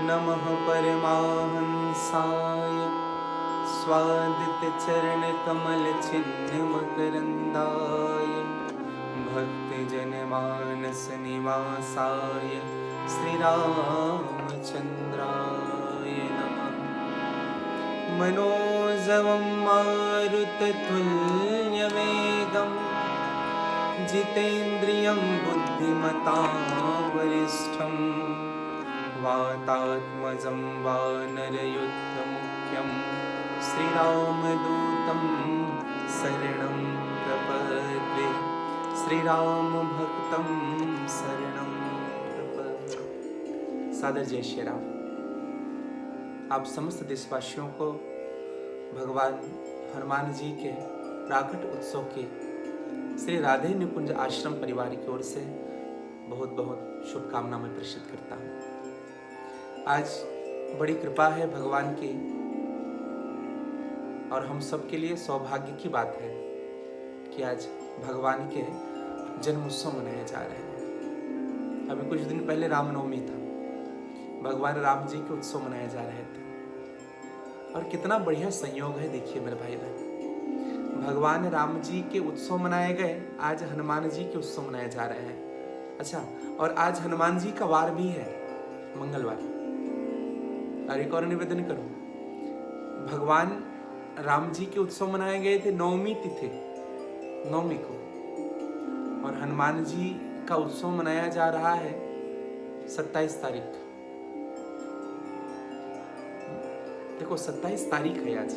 नमः परमाहंसाय स्वादितचरणकमलचिह्नमकरन्दाय भक्तजनमानसनिवासाय श्रीरामचन्द्राय नमः। मनोजवं मारुततुल्यवेगं जितेन्द्रियं बुद्धिमतां वरिष्ठं वातात्मजं वानरयुद्धमुख्यं श्रीरामदूतं शरणं प्रपद्ये। श्रीरामभक्तं शरणं प्रपद्ये। सादर जय श्री राम। आप समस्त देशवासियों को भगवान हनुमान जी के प्राकट उत्सव के श्री राधे निकुंज आश्रम परिवार की ओर से बहुत बहुत शुभकामना मैं प्रेषित करता हूँ। आज बड़ी कृपा है भगवान की और हम सब के लिए सौभाग्य की बात है कि आज भगवान के जन्म उत्सव मनाए जा रहे हैं। अभी कुछ दिन पहले रामनवमी था, भगवान राम जी के उत्सव मनाए जा रहे थे और कितना बढ़िया संयोग है। देखिए मेरे भाई बहन, भगवान राम जी के उत्सव मनाए गए, आज हनुमान जी के उत्सव मनाए जा रहे हैं। अच्छा, और आज हनुमान जी का वार भी है, मंगलवार। और एक और निवेदन करूं, भगवान राम जी के उत्सव मनाए गए थे नवमी तिथि, नवमी को, और हनुमान जी का उत्सव मनाया जा रहा है 27 तारीख। देखो 27 तारीख है आज,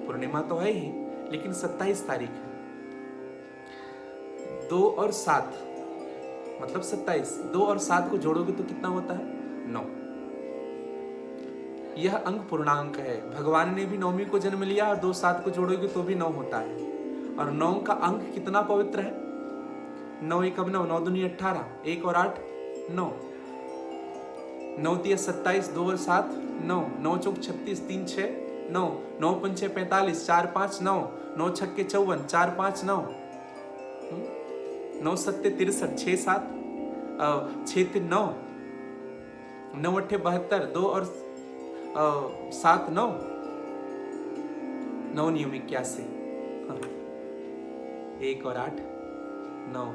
पूर्णिमा तो है ही, लेकिन 27 तारीख है। 2 और 7 मतलब 27। 2 और 7 को जोड़ोगे तो कितना होता है? 9। यह अंक पूर्णांक है। भगवान ने भी नवमी को जन्म लिया और 2 7 को जोड़ोगे तो भी 9 होता है। और 9 का अंक कितना पवित्र है? 9 1 9, 9 दूनी 18, 1 और 8 9, 9 3 27, 2 और 7 9, 9 चौक 36, 3 6 9, 9 पंचे 45, 4 5 9, 9 छक्के 54, 4 5 9, 9 सत्ते 63, 6 7 6 3 9, 9 8 72, 2 और 7 9, 9 नियम 81, 1 और 8 9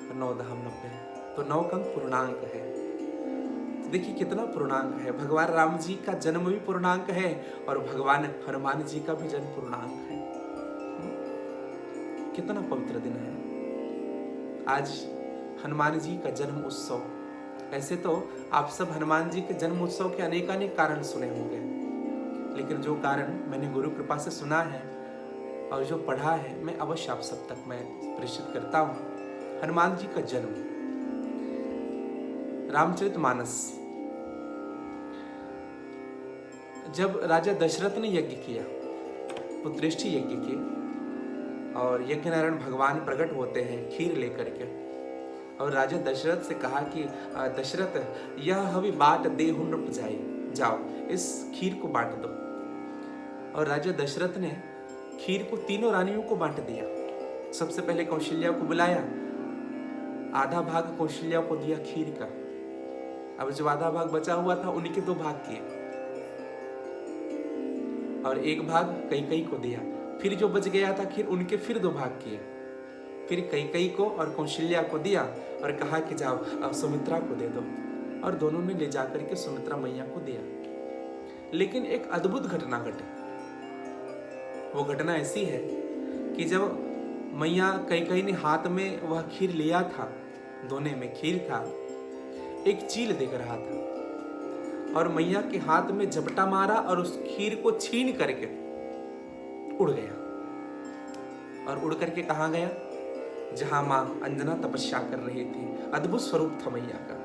और 9 दहम 90। तो 9 का अंक पूर्णांक है। तो देखिए कितना पूर्णांक है। भगवान राम जी का जन्म भी पूर्णांक है और भगवान हनुमान जी का भी जन्म पूर्णांक है। कितना पवित्र दिन है आज, हनुमान जी का जन्म उत्सव। ऐसे तो आप सब हनुमान जी के जन्म उत्सव के अनेकानेक कारण सुने होंगे, लेकिन जो कारण मैंने गुरु कृपा से सुना है और जो पढ़ा है, मैं अवश्य आप सब तक मैं प्रेषित करता हूँ। हनुमान जी का जन्म, रामचरितमानस। जब राजा दशरथ ने यज्ञ किया, पुत्रेष्टि यज्ञ किए, और यज्ञनारायण भगवान प्रकट होते हैं खीर लेकर के, और राजा दशरथ से कहा कि दशरथ, यह हवि बाट दे हुन जाई, जाओ इस खीर को बांट दो। और राजा दशरथ ने खीर को तीनों रानियों को बांट दिया। सबसे पहले कौशल्या को बुलाया, आधा भाग कौशल्या को दिया खीर का। अब जो आधा भाग बचा हुआ था उन्हीं के 2 भाग किए और 1 भाग कैकेयी को दिया। फिर जो बच गया था खीर, उनके फिर 2 भाग किए। फिर कैकेयी को और कौशल्या को दिया और कहा कि जाओ अब सुमित्रा को दे दो, और दोनों ने ले जाकर के सुमित्रा मैया को दिया। लेकिन एक अद्भुत घटना घटी। वो घटना ऐसी है कि जब मैया कैकेयी ने हाथ में वह खीर लिया था, दोने में खीर था, एक चील दिख रहा था और मैया के हाथ में झपटा मारा और उस खीर को छीन करके उड़ गया। और उड़ करके कहाँ गया? जहां मां अंजना तपस्या कर रही थी। अद्भुत स्वरूप था मैया का।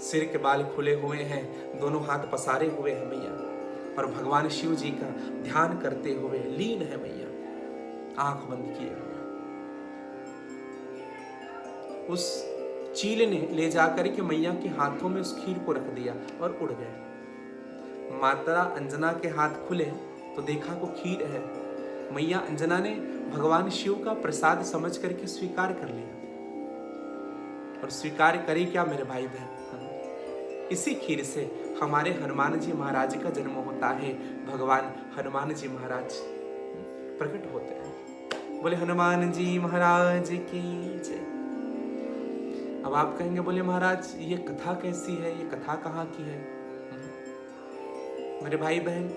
सिर के बाल खुले हुए हैं, दोनों हाथ पसारे हुए हैं मैया, और भगवान शिव जी का ध्यान करते हुए लीन है मैया, आंख बंद किए हुए। उस चील ने ले जाकर के मैया के हाथों में उस खीर को रख दिया और उड़ गए। माता अंजना के हाथ खुले तो देखा को खीर है। मैया अंजना ने भगवान शिव का प्रसाद समझ करके स्वीकार कर लिया। और स्वीकार करे क्या मेरे भाई बहन? इसी खीर से हमारे हनुमान जी महाराज का जन्म होता है। भगवान हनुमान जी महाराज प्रकट होते हैं। बोले हनुमान जी महाराज की जय। अब आप कहेंगे बोले महाराज ये कथा कैसी है, ये कथा कहाँ की है? मेरे भाई बहन,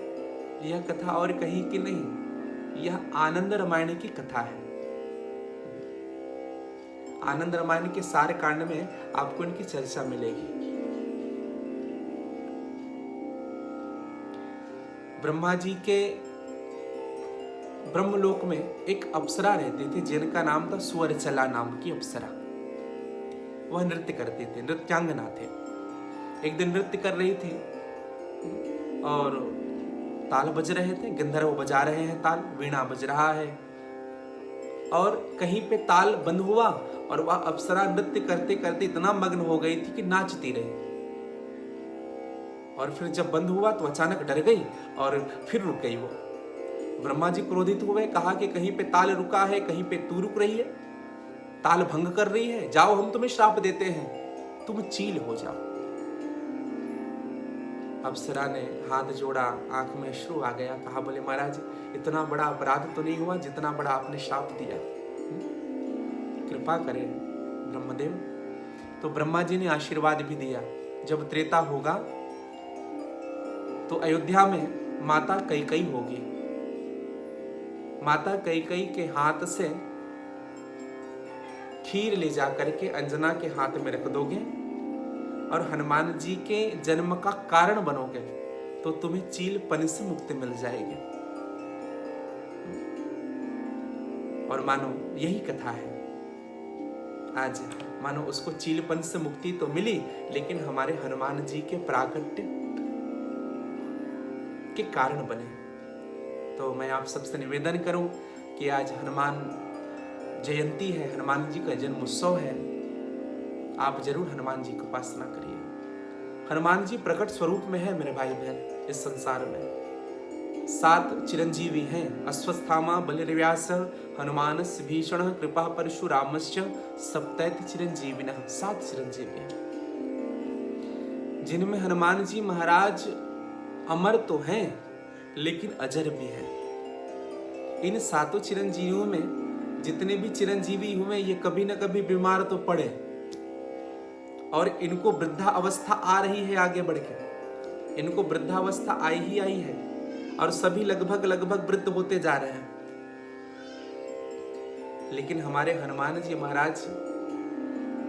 यह कथा और कहीं की नहीं, यह आनंद रामायण की कथा है। आनंद रामायण के सारे कांड में आपको इनकी चर्चा मिलेगी। ब्रह्मा जी के ब्रह्मलोक में एक अप्सरा रहती थी जिनका नाम था सुअरचला नाम की अप्सरा। वह नृत्य करते थे, नृत्यांगना थे। एक दिन नृत्य कर रही थी और ताल बज रहे थे, गंधर्व बजा रहे हैं ताल, वीणा बज रहा है और कहीं पे ताल बंद हुआ और वह अप्सरा नृत्य करते करते इतना मग्न हो गई थी कि नाचती रही। और फिर जब बंद हुआ तो अचानक डर गई और फिर रुक गई वो। ब्रह्मा जी क्रोधित हुए, कहा कि कहीं पे ताल रुका है, कहीं पे तू रुक रही है, ताल भंग कर रही है, जाओ हम तुम्हें श्राप देते हैं, तुम चील हो जाओ। अप्सरा ने हाथ जोड़ा, आंख में अश्रु आ गया, कहा बोले महाराज इतना बड़ा अपराध तो नहीं हुआ जितना बड़ा आपने श्राप दिया, कृपा करें ब्रह्मदेव। तो ब्रह्मा जी ने आशीर्वाद भी दिया, जब त्रेता होगा तो अयोध्या में माता कैकेयी होगी। माता कैकेयी के हाथ से खीर ले जाकर के अंजना के हाथ में रख दोगे और हनुमान जी के जन्म का कारण बनोगे तो तुम्हें चीलपन से मुक्ति मिल जाएगी। और मानो यही कथा है आज, मानो उसको चीलपन से मुक्ति तो मिली लेकिन हमारे हनुमान जी के प्राकट्य के कारण बने। तो मैं आप सबसे निवेदन करूं कि आज हनुमान जयंती है, हनुमान जी का जन्म उत्सव है, आप जरूर हनुमान जी की उपासना करिए। हनुमान जी प्रकट स्वरूप में है मेरे भाई बहन। इस संसार में 7 चिरंजीवी हैं, अश्वत्थामा बलिर्व्यास हनुमानस् भीषण कृपा परशुरामश्च सप्तैति चिरंजीविनः। 7 चिरंजीवी हैं जिनमें हनुमान जी महाराज अमर तो हैं लेकिन अजर भी हैं। इन 7 चिरंजीवियों में जितने भी चिरंजीवी हुए ये कभी न कभी बीमार तो पड़े और इनको वृद्धा अवस्था आ रही है, आगे बढ़ के इनको वृद्धा अवस्था आई है और सभी लगभग वृद्ध होते जा रहे हैं। लेकिन हमारे हनुमान जी महाराज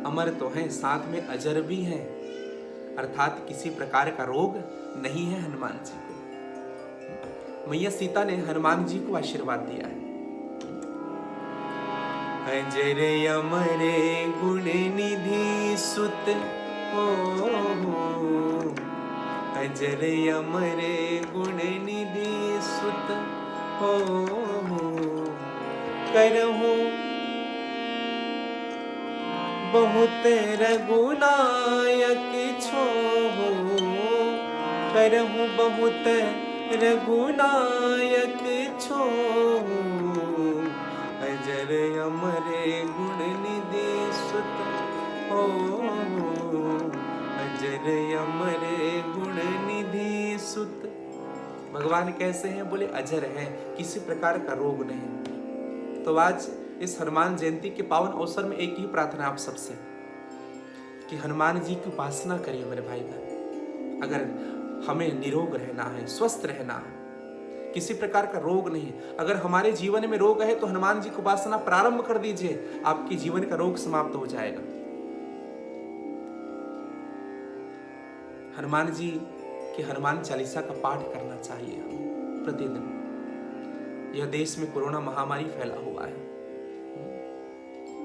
अमर तो हैं, साथ में अजर भी हैं, अर्थात किसी प्रकार का रोग नहीं है हनुमान जी को। मैया सीता ने हनुमान जी को आशीर्वाद दिया है, अजर अमरे गुण निधि सुत हो, अजर अमरे गुण निधि सुत हो, करहु बहुत रघुनायक छोहो, करहु बहुत रघुनायक छोहो, अजर अमरे गुण निधि सुत हो, अजर अमरे गुण निधि सुत। भगवान कैसे हैं? बोले अजर हैं, किसी प्रकार का रोग नहीं। तो आज इस हनुमान जयंती के पावन अवसर में एक ही प्रार्थना आप सबसे कि हनुमान जी की उपासना करिए मेरे भाई बहन। अगर हमें निरोग रहना है, स्वस्थ रहना है, किसी प्रकार का रोग नहीं, अगर हमारे जीवन में रोग है तो हनुमान जी की उपासना प्रारंभ कर दीजिए, आपके जीवन का रोग समाप्त हो जाएगा। हनुमान जी की हनुमान चालीसा का पाठ करना चाहिए हमें प्रतिदिन। यह देश में कोरोना महामारी फैला हुआ है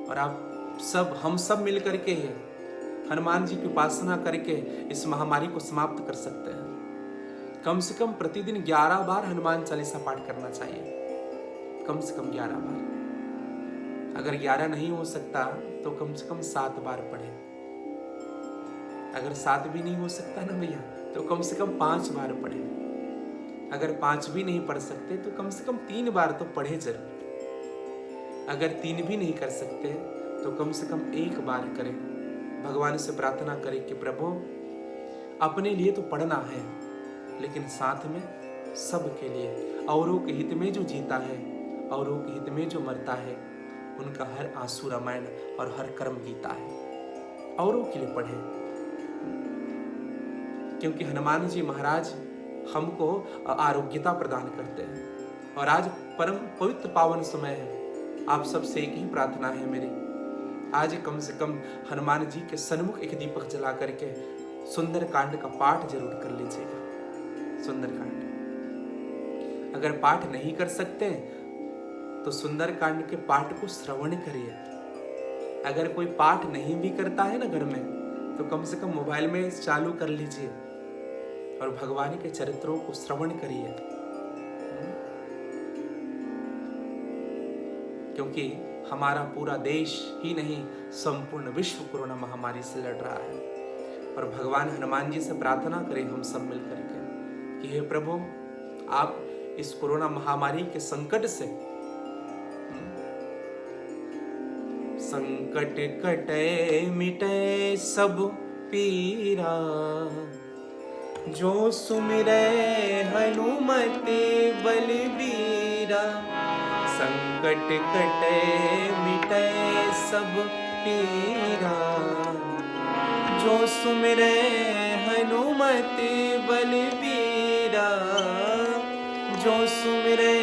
और हम सब मिल करके हनुमान जी की उपासना करके इस महामारी को समाप्त कर सकते हैं। कम से कम प्रतिदिन 11 बार हनुमान चालीसा पाठ करना चाहिए, कम से कम 11 बार। अगर 11 नहीं हो सकता तो कम से कम 7 बार पढ़े। अगर 7 भी नहीं हो सकता ना भैया तो कम से कम 5 बार पढ़े। अगर 5 भी नहीं पढ़ सकते तो कम से कम 3 बार तो पढ़े जरूर। अगर 3 भी नहीं कर सकते तो कम से कम 1 बार करें। भगवान से प्रार्थना करें कि प्रभु अपने लिए तो पढ़ना है, लेकिन साथ में सबके लिए, औरों के हित में जो जीता है, औरों के हित में जो मरता है, उनका हर आंसू रामायण और हर कर्म गीता है। औरों के लिए पढ़े, क्योंकि हनुमान जी महाराज हमको आरोग्यता प्रदान करते हैं। और आज परम पवित्र पावन समय है। आप सबसे एक ही प्रार्थना है मेरी, आज कम से कम हनुमान जी के सन्मुख एक दीपक जला करके सुंदर कांड का पाठ जरूर कर लीजिएगा। सुंदर कांड अगर पाठ नहीं कर सकते तो सुंदर कांड के पाठ को श्रवण करिए। अगर कोई पाठ नहीं भी करता है ना घर में, तो कम से कम मोबाइल में चालू कर लीजिए और भगवान के चरित्रों को श्रवण करिए, क्योंकि हमारा पूरा देश ही नहीं, संपूर्ण विश्व कोरोना महामारी से लड़ रहा है। और भगवान हनुमान जी से प्रार्थना करें हम सब मिलकर के कि हे प्रभु, आप इस कोरोना महामारी के संकट से, संकट कटे मिटे सब पीरा, जो सुमिरै हनुमति बलबीरा। संकट कटे मिटे सब पीरा, जो सुमिरै हनुमति बलबीरा। जो सुमिरै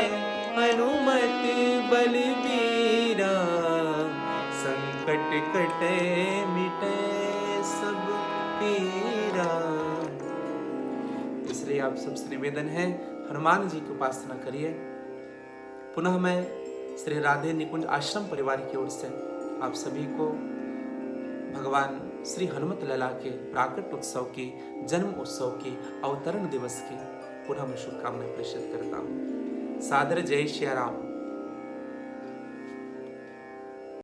हनुमति बलबीरा, संकट कटे मिटे सब पीरा। इसलिए आप सबसे निवेदन है, हनुमान जी की उपासना करिए। पुनः मैं श्री राधे निकुंज आश्रम परिवार की ओर से आप सभी को भगवान श्री हनुमत लला के प्राकट उत्सव की, जन्म उत्सव की, अवतरण दिवस की पुनः मैं शुभकामनाएं प्रेषित करता हूँ। सादर जय श्री राम।